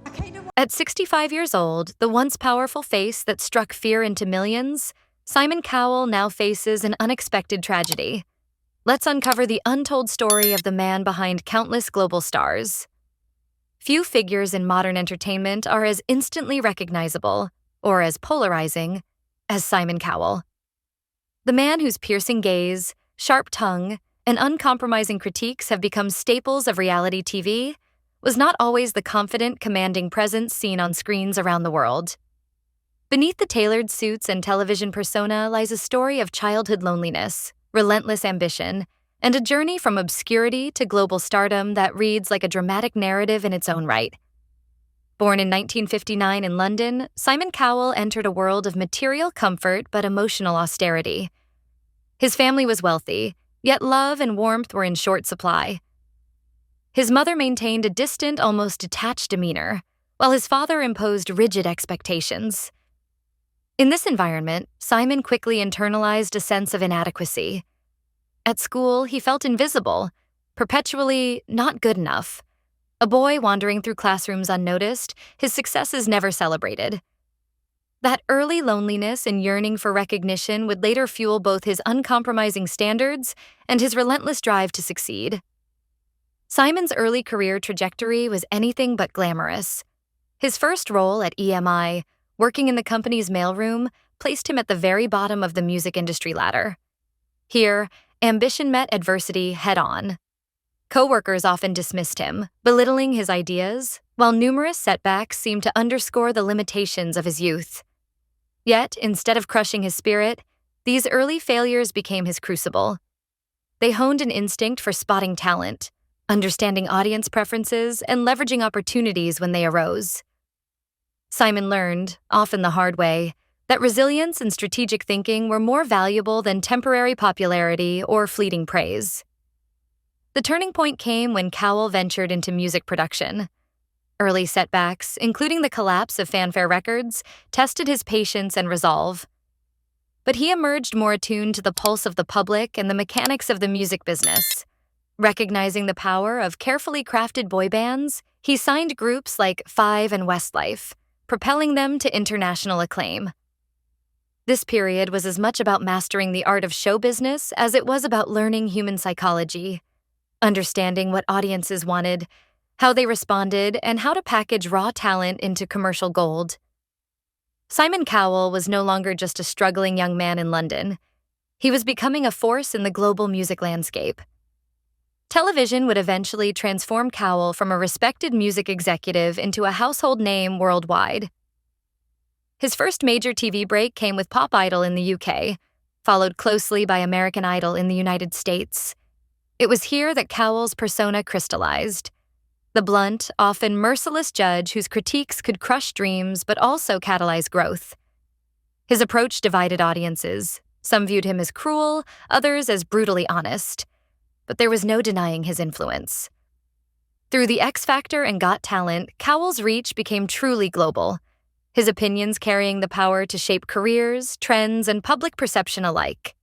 I kind of At 65 years old, the once powerful face that struck fear into millions, Simon Cowell now faces an unexpected tragedy. Let's uncover the untold story of the man behind countless global stars. Few figures in modern entertainment are as instantly recognizable, or as polarizing, as Simon Cowell. The man whose piercing gaze, sharp tongue, and uncompromising critiques have become staples of reality TV was not always the confident, commanding presence seen on screens around the world. Beneath the tailored suits and television persona lies a story of childhood loneliness, relentless ambition, and a journey from obscurity to global stardom that reads like a dramatic narrative in its own right. Born in 1959 in London, Simon Cowell entered a world of material comfort but emotional austerity. His family was wealthy, yet love and warmth were in short supply. His mother maintained a distant, almost detached demeanor, while his father imposed rigid expectations. In this environment, Simon quickly internalized a sense of inadequacy. At school, he felt invisible, perpetually not good enough. A boy wandering through classrooms unnoticed, his successes never celebrated. That early loneliness and yearning for recognition would later fuel both his uncompromising standards and his relentless drive to succeed. Simon's early career trajectory was anything but glamorous. His first role at EMI, working in the company's mailroom, placed him at the very bottom of the music industry ladder. Here, ambition met adversity head-on. Co-workers often dismissed him, belittling his ideas, while numerous setbacks seemed to underscore the limitations of his youth. Yet, instead of crushing his spirit, these early failures became his crucible. They honed an instinct for spotting talent, understanding audience preferences, and leveraging opportunities when they arose. Simon learned, often the hard way, that resilience and strategic thinking were more valuable than temporary popularity or fleeting praise. The turning point came when Cowell ventured into music production. Early setbacks, including the collapse of Fanfare Records, tested his patience and resolve. But he emerged more attuned to the pulse of the public and the mechanics of the music business. Recognizing the power of carefully crafted boy bands, he signed groups like Five and Westlife, propelling them to international acclaim. This period was as much about mastering the art of show business as it was about learning human psychology, understanding what audiences wanted, how they responded, and how to package raw talent into commercial gold. Simon Cowell was no longer just a struggling young man in London. He was becoming a force in the global music landscape. Television would eventually transform Cowell from a respected music executive into a household name worldwide. His first major TV break came with Pop Idol in the UK, followed closely by American Idol in the United States. It was here that Cowell's persona crystallized. The blunt, often merciless judge whose critiques could crush dreams but also catalyze growth. His approach divided audiences. Some viewed him as cruel, others as brutally honest. But there was no denying his influence. Through The X Factor and Got Talent, Cowell's reach became truly global, his opinions carrying the power to shape careers, trends, and public perception alike.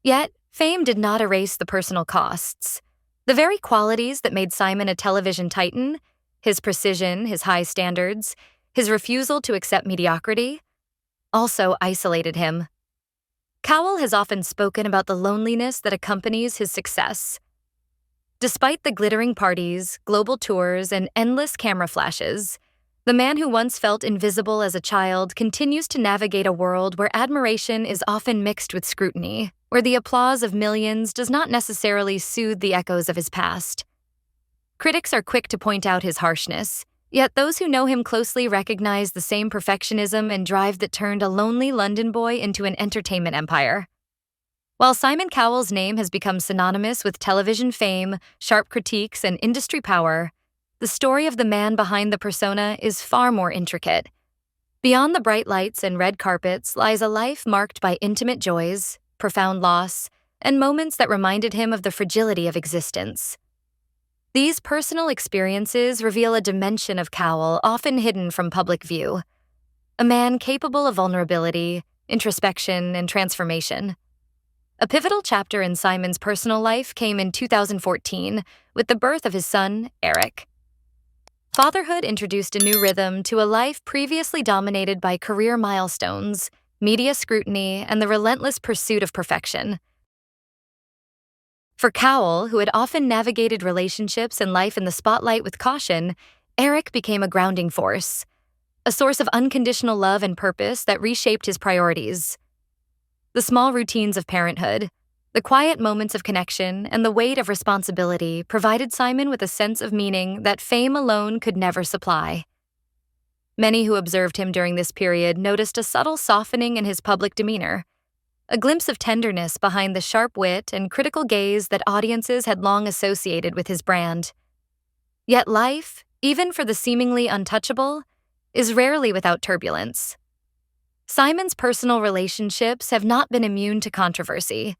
Yet, fame did not erase the personal costs. The very qualities that made Simon a television titan, his precision, his high standards, his refusal to accept mediocrity, also isolated him. Cowell has often spoken about the loneliness that accompanies his success. Despite the glittering parties, global tours, and endless camera flashes, the man who once felt invisible as a child continues to navigate a world where admiration is often mixed with scrutiny, where the applause of millions does not necessarily soothe the echoes of his past. Critics are quick to point out his harshness, yet those who know him closely recognize the same perfectionism and drive that turned a lonely London boy into an entertainment empire. While Simon Cowell's name has become synonymous with television fame, sharp critiques, and industry power, the story of the man behind the persona is far more intricate. Beyond the bright lights and red carpets lies a life marked by intimate joys, profound loss, and moments that reminded him of the fragility of existence. These personal experiences reveal a dimension of Cowell often hidden from public view, a man capable of vulnerability, introspection, and transformation. A pivotal chapter in Simon's personal life came in 2014 with the birth of his son, Eric. Fatherhood introduced a new rhythm to a life previously dominated by career milestones, media scrutiny, and the relentless pursuit of perfection. For Cowell, who had often navigated relationships and life in the spotlight with caution, Eric became a grounding force, a source of unconditional love and purpose that reshaped his priorities. The small routines of parenthood, the quiet moments of connection, and the weight of responsibility provided Simon with a sense of meaning that fame alone could never supply. Many who observed him during this period noticed a subtle softening in his public demeanor, a glimpse of tenderness behind the sharp wit and critical gaze that audiences had long associated with his brand. Yet life, even for the seemingly untouchable, is rarely without turbulence. Simon's personal relationships have not been immune to controversy.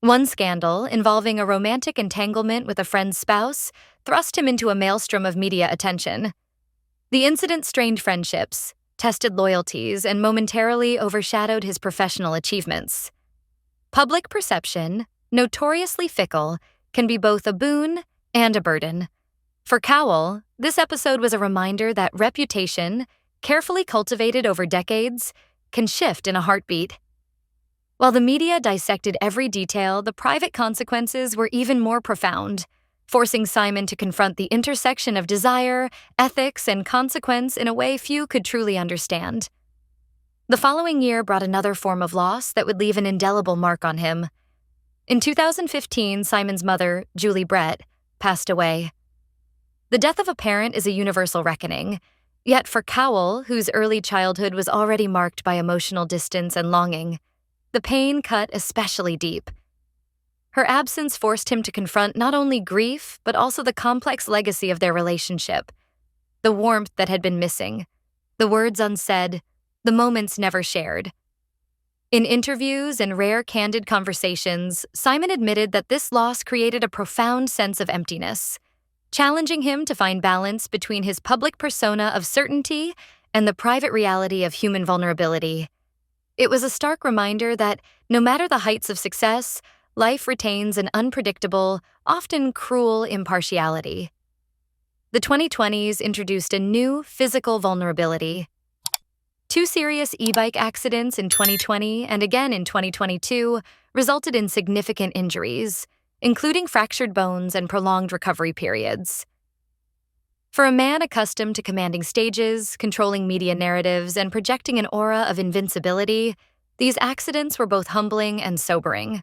One scandal, involving a romantic entanglement with a friend's spouse, thrust him into a maelstrom of media attention. The incident strained friendships, tested loyalties, and momentarily overshadowed his professional achievements. Public perception, notoriously fickle, can be both a boon and a burden. For Cowell, this episode was a reminder that reputation, carefully cultivated over decades, can shift in a heartbeat. While the media dissected every detail, the private consequences were even more profound, forcing Simon to confront the intersection of desire, ethics, and consequence in a way few could truly understand. The following year brought another form of loss that would leave an indelible mark on him. In 2015, Simon's mother, Julie Brett, passed away. The death of a parent is a universal reckoning, yet for Cowell, whose early childhood was already marked by emotional distance and longing, the pain cut especially deep. Her absence forced him to confront not only grief, but also the complex legacy of their relationship, the warmth that had been missing, the words unsaid, the moments never shared. In interviews and rare candid conversations, Simon admitted that this loss created a profound sense of emptiness, challenging him to find balance between his public persona of certainty and the private reality of human vulnerability. It was a stark reminder that, no matter the heights of success, life retains an unpredictable, often cruel impartiality. The 2020s introduced a new physical vulnerability. Two serious e-bike accidents in 2020 and again in 2022 resulted in significant injuries, including fractured bones and prolonged recovery periods. For a man accustomed to commanding stages, controlling media narratives, and projecting an aura of invincibility, these accidents were both humbling and sobering.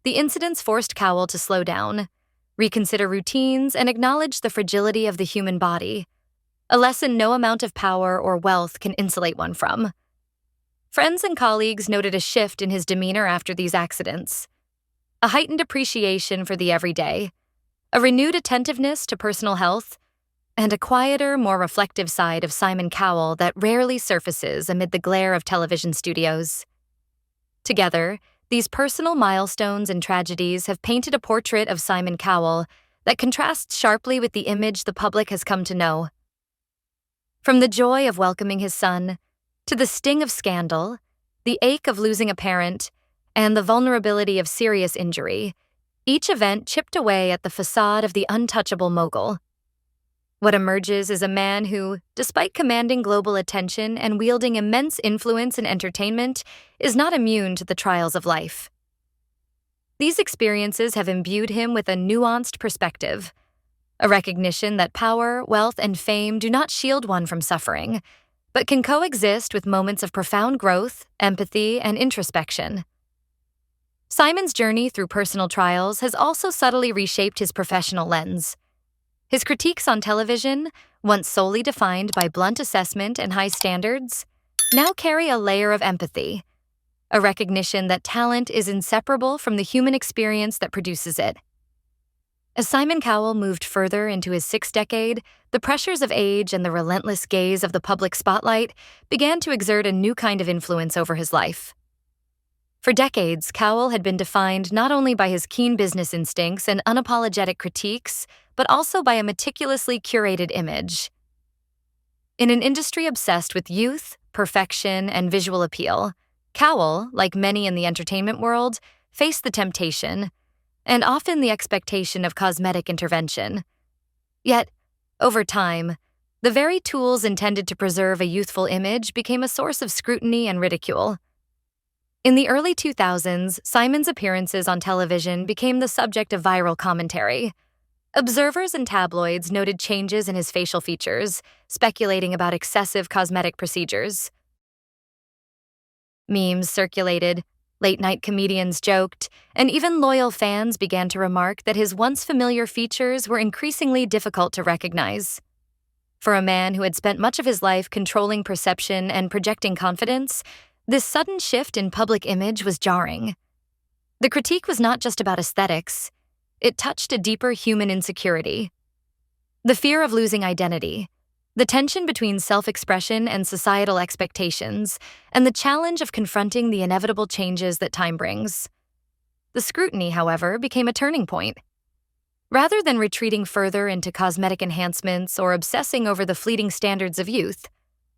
The incidents forced Cowell to slow down, reconsider routines, and acknowledge the fragility of the human body, a lesson no amount of power or wealth can insulate one from. Friends and colleagues noted a shift in his demeanor after these accidents, a heightened appreciation for the everyday, a renewed attentiveness to personal health, and a quieter, more reflective side of Simon Cowell that rarely surfaces amid the glare of television studios. Together, these personal milestones and tragedies have painted a portrait of Simon Cowell that contrasts sharply with the image the public has come to know. From the joy of welcoming his son, to the sting of scandal, the ache of losing a parent, and the vulnerability of serious injury, each event chipped away at the facade of the untouchable mogul. What emerges is a man who, despite commanding global attention and wielding immense influence in entertainment, is not immune to the trials of life. These experiences have imbued him with a nuanced perspective, a recognition that power, wealth, and fame do not shield one from suffering, but can coexist with moments of profound growth, empathy, and introspection. Simon's journey through personal trials has also subtly reshaped his professional lens. His critiques on television, once solely defined by blunt assessment and high standards, now carry a layer of empathy, a recognition that talent is inseparable from the human experience that produces it. As Simon Cowell moved further into his sixth decade, the pressures of age and the relentless gaze of the public spotlight began to exert a new kind of influence over his life. For decades, Cowell had been defined not only by his keen business instincts and unapologetic critiques, but also by a meticulously curated image. In an industry obsessed with youth, perfection, and visual appeal, Cowell, like many in the entertainment world, faced the temptation, and often the expectation of cosmetic intervention. Yet, over time, The very tools intended to preserve a youthful image became a source of scrutiny and ridicule. In the early 2000s, Simon's appearances on television became the subject of viral commentary. Observers and tabloids noted changes in his facial features, speculating about excessive cosmetic procedures. Memes circulated, late-night comedians joked, and even loyal fans began to remark that his once familiar features were increasingly difficult to recognize. For a man who had spent much of his life controlling perception and projecting confidence, this sudden shift in public image was jarring. The critique was not just about aesthetics. It touched a deeper human insecurity. The fear of losing identity, the tension between self-expression and societal expectations, and the challenge of confronting the inevitable changes that time brings. The scrutiny, however, became a turning point. Rather than retreating further into cosmetic enhancements or obsessing over the fleeting standards of youth,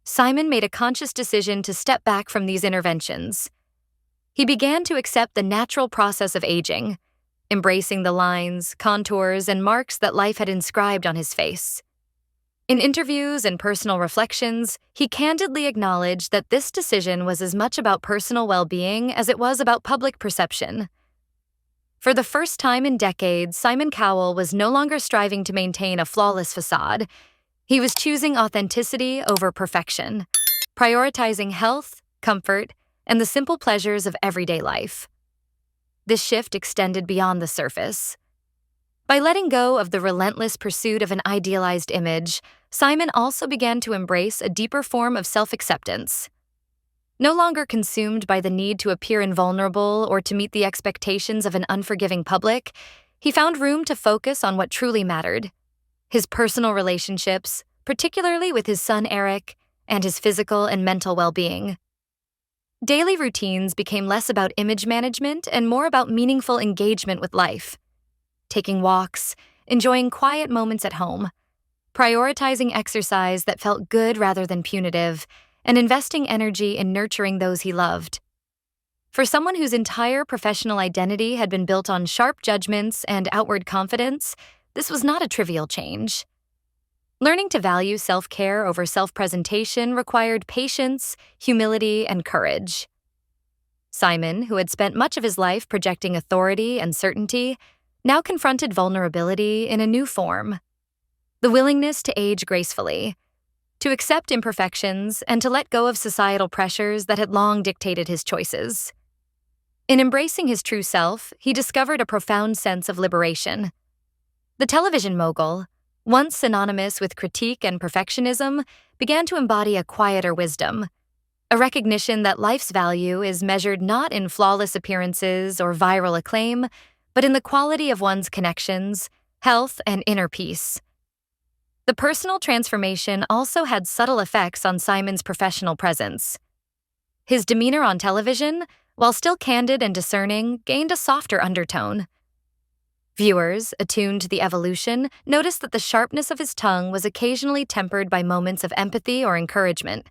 Simon made a conscious decision to step back from these interventions. He began to accept the natural process of aging, embracing the lines, contours, and marks that life had inscribed on his face. In interviews and personal reflections, he candidly acknowledged that this decision was as much about personal well-being as it was about public perception. For the first time in decades, Simon Cowell was no longer striving to maintain a flawless facade. He was choosing authenticity over perfection, prioritizing health, comfort, and the simple pleasures of everyday life. This shift extended beyond the surface. By letting go of the relentless pursuit of an idealized image, Simon also began to embrace a deeper form of self-acceptance. No longer consumed by the need to appear invulnerable or to meet the expectations of an unforgiving public, he found room to focus on what truly mattered: his personal relationships, particularly with his son Eric, and his physical and mental well-being. Daily routines became less about image management and more about meaningful engagement with life. Taking walks, enjoying quiet moments at home, prioritizing exercise that felt good rather than punitive, and investing energy in nurturing those he loved. For someone whose entire professional identity had been built on sharp judgments and outward confidence, this was not a trivial change. Learning to value self-care over self-presentation required patience, humility, and courage. Simon, who had spent much of his life projecting authority and certainty, now confronted vulnerability in a new form: the willingness to age gracefully, to accept imperfections, and to let go of societal pressures that had long dictated his choices. In embracing his true self, he discovered a profound sense of liberation. The television mogul, once synonymous with critique and perfectionism, began to embody a quieter wisdom, a recognition that life's value is measured not in flawless appearances or viral acclaim, but in the quality of one's connections, health, and inner peace. The personal transformation also had subtle effects on Simon's professional presence. His demeanor on television, while still candid and discerning, gained a softer undertone. Viewers, attuned to the evolution, noticed that the sharpness of his tongue was occasionally tempered by moments of empathy or encouragement.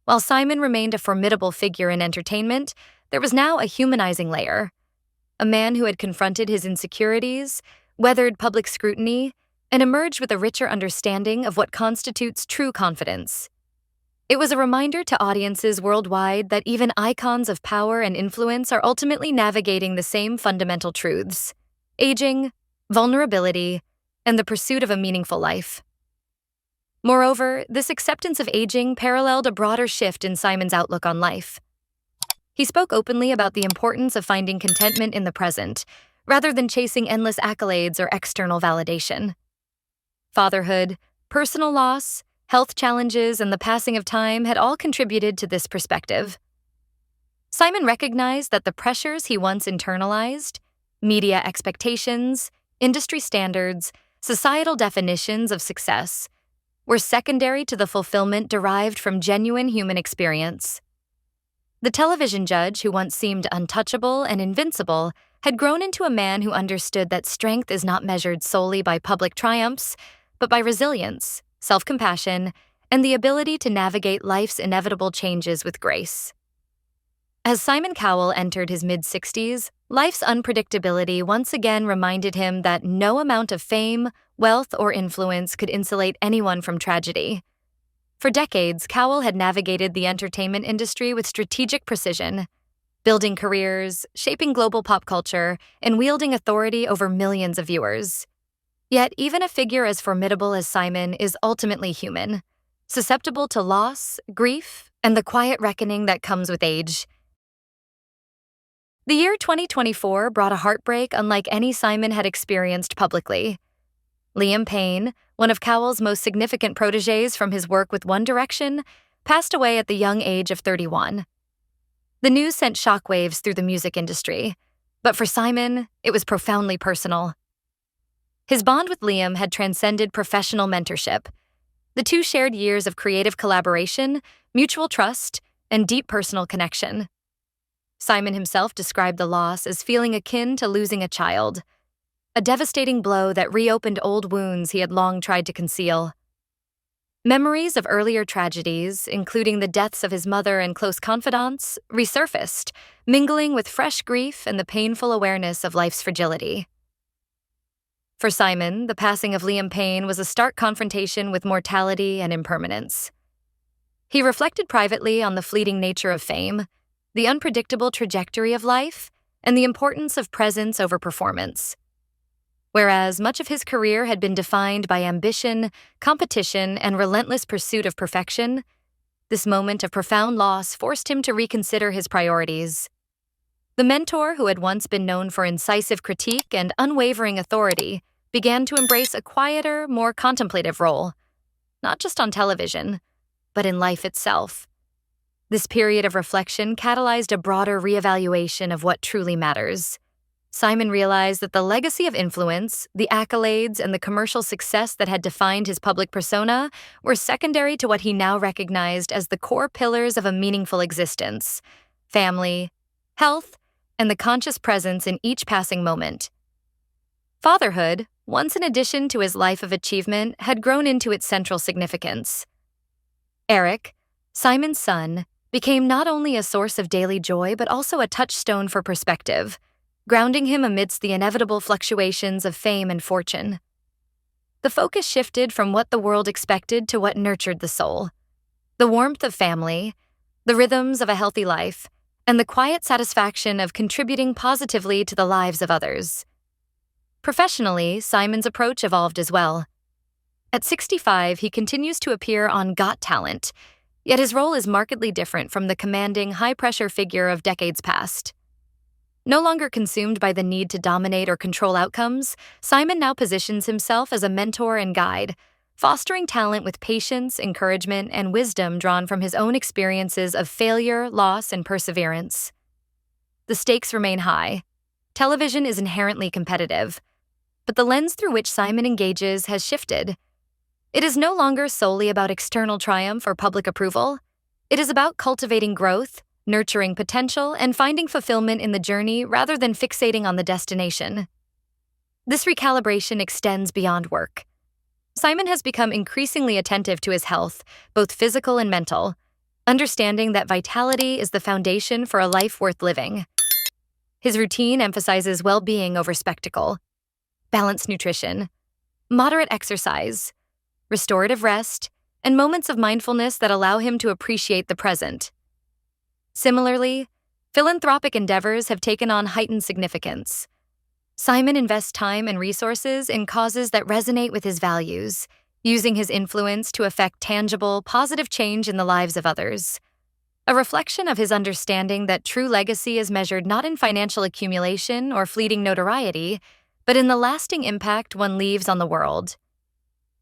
While Simon remained a formidable figure in entertainment, there was now a humanizing layer. A man who had confronted his insecurities, weathered public scrutiny, and emerged with a richer understanding of what constitutes true confidence. It was a reminder to audiences worldwide that even icons of power and influence are ultimately navigating the same fundamental truths: aging, vulnerability, and the pursuit of a meaningful life. Moreover, this acceptance of aging paralleled a broader shift in Simon's outlook on life. He spoke openly about the importance of finding contentment in the present, rather than chasing endless accolades or external validation. Fatherhood, personal loss, health challenges, and the passing of time had all contributed to this perspective. Simon recognized that the pressures he once internalized, media expectations, industry standards, societal definitions of success, were secondary to the fulfillment derived from genuine human experience. The television judge who once seemed untouchable and invincible had grown into a man who understood that strength is not measured solely by public triumphs, but by resilience, self-compassion, and the ability to navigate life's inevitable changes with grace. As Simon Cowell entered his mid-60s, life's unpredictability once again reminded him that no amount of fame, wealth, or influence could insulate anyone from tragedy. For decades, Cowell had navigated the entertainment industry with strategic precision, building careers, shaping global pop culture, and wielding authority over millions of viewers. Yet, even a figure as formidable as Simon is ultimately human, susceptible to loss, grief, and the quiet reckoning that comes with age. The year 2024 brought a heartbreak unlike any Simon had experienced publicly. Liam Payne, one of Cowell's most significant protégés from his work with One Direction, passed away at the young age of 31. The news sent shockwaves through the music industry, but for Simon, it was profoundly personal. His bond with Liam had transcended professional mentorship. The two shared years of creative collaboration, mutual trust, and deep personal connection. Simon himself described the loss as feeling akin to losing a child, a devastating blow that reopened old wounds he had long tried to conceal. Memories of earlier tragedies, including the deaths of his mother and close confidants, resurfaced, mingling with fresh grief and the painful awareness of life's fragility. For Simon, the passing of Liam Payne was a stark confrontation with mortality and impermanence. He reflected privately on the fleeting nature of fame, the unpredictable trajectory of life, and the importance of presence over performance. Whereas much of his career had been defined by ambition, competition, and relentless pursuit of perfection, this moment of profound loss forced him to reconsider his priorities. The mentor who had once been known for incisive critique and unwavering authority began to embrace a quieter, more contemplative role, not just on television, but in life itself. This period of reflection catalyzed a broader reevaluation of what truly matters. Simon realized that the legacy of influence, the accolades, and the commercial success that had defined his public persona were secondary to what he now recognized as the core pillars of a meaningful existence: family, health, and the conscious presence in each passing moment. Fatherhood, once an addition to his life of achievement, had grown into its central significance. Eric, Simon's son, became not only a source of daily joy but also a touchstone for perspective, grounding him amidst the inevitable fluctuations of fame and fortune. The focus shifted from what the world expected to what nurtured the soul: the warmth of family, the rhythms of a healthy life, and the quiet satisfaction of contributing positively to the lives of others. Professionally, Simon's approach evolved as well. At 65, he continues to appear on Got Talent, yet his role is markedly different from the commanding, high-pressure figure of decades past. No longer consumed by the need to dominate or control outcomes, Simon now positions himself as a mentor and guide, fostering talent with patience, encouragement, and wisdom drawn from his own experiences of failure, loss, and perseverance. The stakes remain high. Television is inherently competitive, but the lens through which Simon engages has shifted. It is no longer solely about external triumph or public approval. It is about cultivating growth, nurturing potential, and finding fulfillment in the journey rather than fixating on the destination. This recalibration extends beyond work. Simon has become increasingly attentive to his health, both physical and mental, understanding that vitality is the foundation for a life worth living. His routine emphasizes well-being over spectacle, balanced nutrition, moderate exercise, restorative rest, and moments of mindfulness that allow him to appreciate the present. Similarly, philanthropic endeavors have taken on heightened significance. Simon invests time and resources in causes that resonate with his values, using his influence to effect tangible, positive change in the lives of others. A reflection of his understanding that true legacy is measured not in financial accumulation or fleeting notoriety, but in the lasting impact one leaves on the world.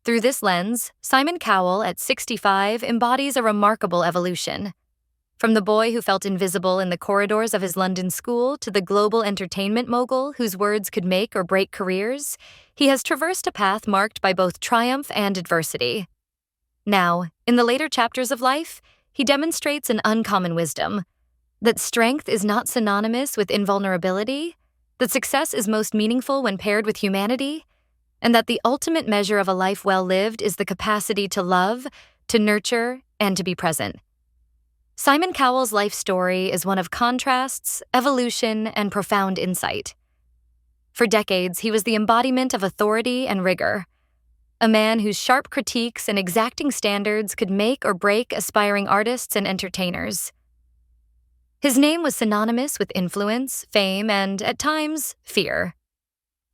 Through this lens, Simon Cowell, at 65, embodies a remarkable evolution. From the boy who felt invisible in the corridors of his London school to the global entertainment mogul whose words could make or break careers, he has traversed a path marked by both triumph and adversity. Now, in the later chapters of life, he demonstrates an uncommon wisdom: that strength is not synonymous with invulnerability, that success is most meaningful when paired with humanity, and that the ultimate measure of a life well lived is the capacity to love, to nurture, and to be present. Simon Cowell's life story is one of contrasts, evolution, and profound insight. For decades, he was the embodiment of authority and rigor, a man whose sharp critiques and exacting standards could make or break aspiring artists and entertainers. His name was synonymous with influence, fame, and, at times, fear.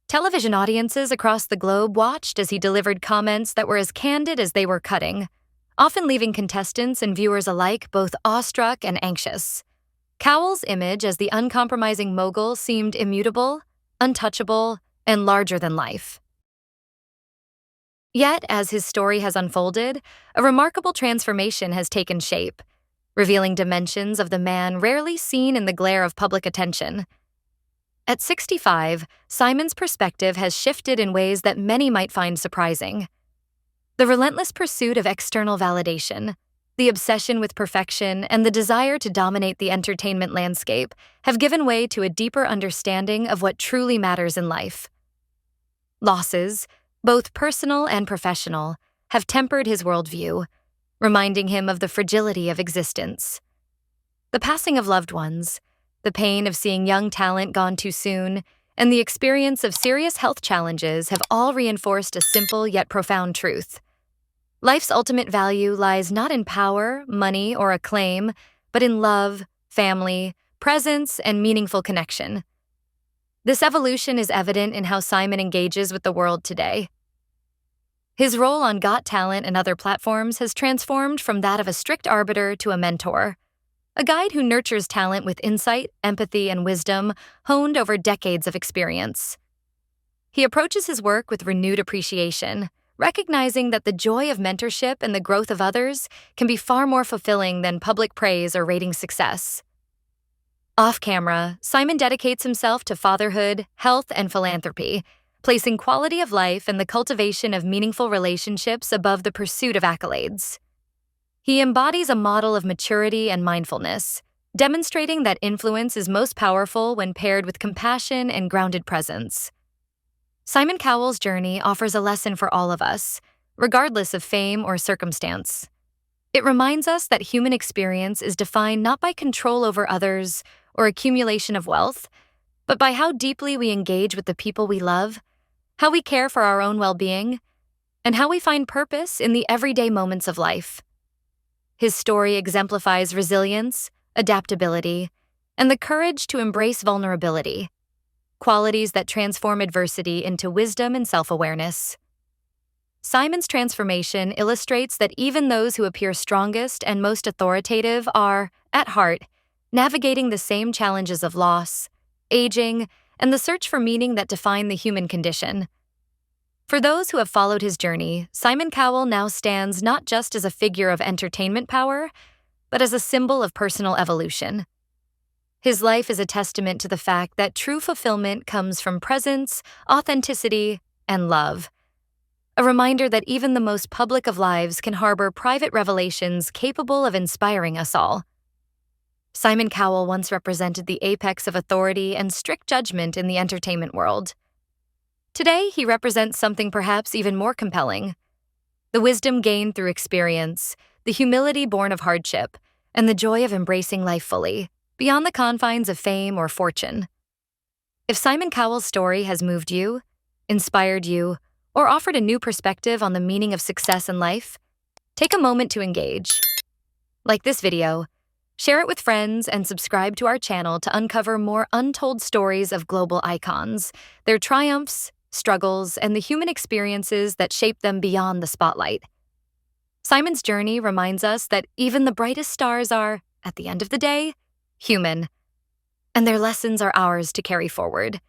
Television audiences across the globe watched as he delivered comments that were as candid as they were cutting, often leaving contestants and viewers alike both awestruck and anxious. Cowell's image as the uncompromising mogul seemed immutable, untouchable, and larger than life. Yet, as his story has unfolded, a remarkable transformation has taken shape, revealing dimensions of the man rarely seen in the glare of public attention. At 65, Simon's perspective has shifted in ways that many might find surprising. The relentless pursuit of external validation, the obsession with perfection, and the desire to dominate the entertainment landscape have given way to a deeper understanding of what truly matters in life. Losses, both personal and professional, have tempered his worldview, reminding him of the fragility of existence. The passing of loved ones, the pain of seeing young talent gone too soon, and the experience of serious health challenges have all reinforced a simple yet profound truth. Life's ultimate value lies not in power, money, or acclaim, but in love, family, presence, and meaningful connection. This evolution is evident in how Simon engages with the world today. His role on Got Talent and other platforms has transformed from that of a strict arbiter to a mentor, a guide who nurtures talent with insight, empathy, and wisdom honed over decades of experience. He approaches his work with renewed appreciation, recognizing that the joy of mentorship and the growth of others can be far more fulfilling than public praise or rating success. Off-camera, Simon dedicates himself to fatherhood, health, and philanthropy, placing quality of life and the cultivation of meaningful relationships above the pursuit of accolades. He embodies a model of maturity and mindfulness, demonstrating that influence is most powerful when paired with compassion and grounded presence. Simon Cowell's journey offers a lesson for all of us, regardless of fame or circumstance. It reminds us that human experience is defined not by control over others or accumulation of wealth, but by how deeply we engage with the people we love, how we care for our own well-being, and how we find purpose in the everyday moments of life. His story exemplifies resilience, adaptability, and the courage to embrace vulnerability, qualities that transform adversity into wisdom and self-awareness. Simon's transformation illustrates that even those who appear strongest and most authoritative are, at heart, navigating the same challenges of loss, aging, and the search for meaning that define the human condition. For those who have followed his journey, Simon Cowell now stands not just as a figure of entertainment power, but as a symbol of personal evolution. His life is a testament to the fact that true fulfillment comes from presence, authenticity, and love. A reminder that even the most public of lives can harbor private revelations capable of inspiring us all. Simon Cowell once represented the apex of authority and strict judgment in the entertainment world. Today, he represents something perhaps even more compelling: the wisdom gained through experience, the humility born of hardship, and the joy of embracing life fully, beyond the confines of fame or fortune. If Simon Cowell's story has moved you, inspired you, or offered a new perspective on the meaning of success in life, take a moment to engage. Like this video, share it with friends, and subscribe to our channel to uncover more untold stories of global icons, their triumphs, struggles, and the human experiences that shape them beyond the spotlight. Simon's journey reminds us that even the brightest stars are, at the end of the day, human, and their lessons are ours to carry forward.